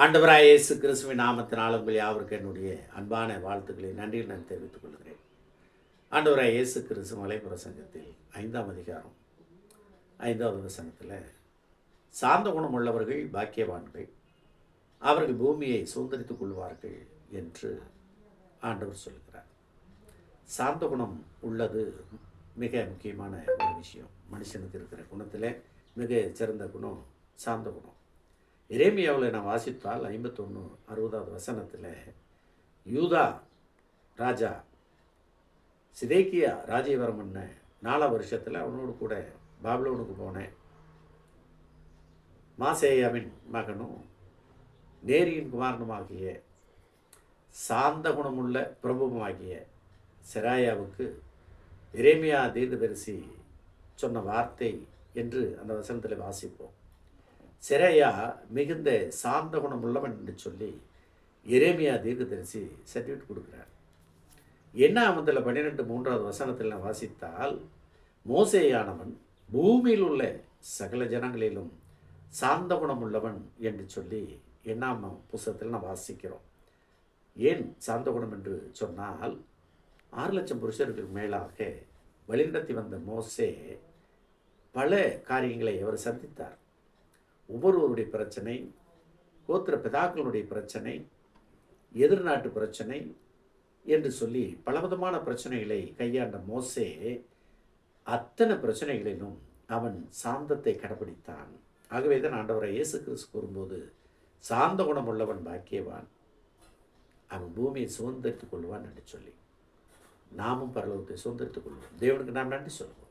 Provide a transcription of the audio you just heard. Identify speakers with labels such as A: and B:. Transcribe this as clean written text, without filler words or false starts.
A: ஆண்டவராய் இயேசு கிறிஸ்துவின் நாமத்தினால் உங்கள் யாவருக்கு என்னுடைய அன்பான வாழ்த்துக்களை நன்றியில் நான் தெரிவித்துக் கொள்கிறேன். ஆண்டவராய் இயேசு கிறிஸ்து மலைப்பிரசங்கத்தில் 5ஆம் அதிகாரம் 5வது வசனத்தில் சாந்த குணம் உள்ளவர்கள் பாக்கியவான்கள், அவர்கள் பூமியை சுதந்திரித்துக் கொள்வார்கள் என்று ஆண்டவர் சொல்கிறார். சாந்த குணம் உள்ளது மிக முக்கியமான ஒரு விஷயம். மனுஷனுக்கு இருக்கிற குணத்தில் மிக சிறந்த குணம் சாந்த குணம். எரேமியாவில் நான் வாசித்தால் 51:60 வசனத்தில் யூதா ராஜா சிதேக்கியா ராஜ்யவரம் பண்ண 4 வருஷத்தில் அவனோடு கூட பாபிலோனுக்கு போனேன். மாசேயாவின் மகனும் நேரியின் குமாரனுமாகிய சாந்த குணமுள்ள பிரபுவுமாகிய செராயாவுக்கு எரேமியா தீர்க்கதரிசி சொன்ன வார்த்தை என்று அந்த வசனத்தில் வாசிப்போம். செராயா மிகுந்த சாந்த குணம் உள்ளவன் என்று சொல்லி எரேமியா தீர்க்கதரிசி சர்டிஃபிகேட் கொடுக்குறார். என்ன அவந்தில் 12:3 வசனத்தில் நான் வாசித்தால், மோசேயானவன் பூமியில் உள்ள சகல ஜனங்களிலும் சாந்த குணம் உள்ளவன் என்று சொல்லி என்னாம் புஸ்தகத்தில் நான் வாசிக்கிறோம். ஏன் சாந்த குணம் என்று சொன்னால், 6 லட்சம் புருஷர்களுக்கு மேலாக வழிநடத்தி வந்த மோசே பல காரியங்களை அவர் சந்தித்தார். ஒவ்வொருவருடைய பிரச்சனை, கோத்திர பிதாக்களுடைய பிரச்சனை, எதிர்நாட்டு பிரச்சனை என்று சொல்லி பலவிதமான பிரச்சனைகளை கையாண்ட மோசே அத்தனை பிரச்சனைகளிலும் அவன் சாந்தத்தை கடைபிடித்தான். ஆகவே தான் ஆண்டவரை இயேசு கிறிஸ்து கூறும்போது சாந்த குணம் உள்ளவன் பாக்கியவான், அவன் பூமியை சுதந்திரித்துக் கொள்வான் என்று சொல்லி நாமும் பரலோகத்தை சுதந்திரித்துக் கொள்வோம். தேவனுக்கு நாம் நன்றி சொல்வோம்.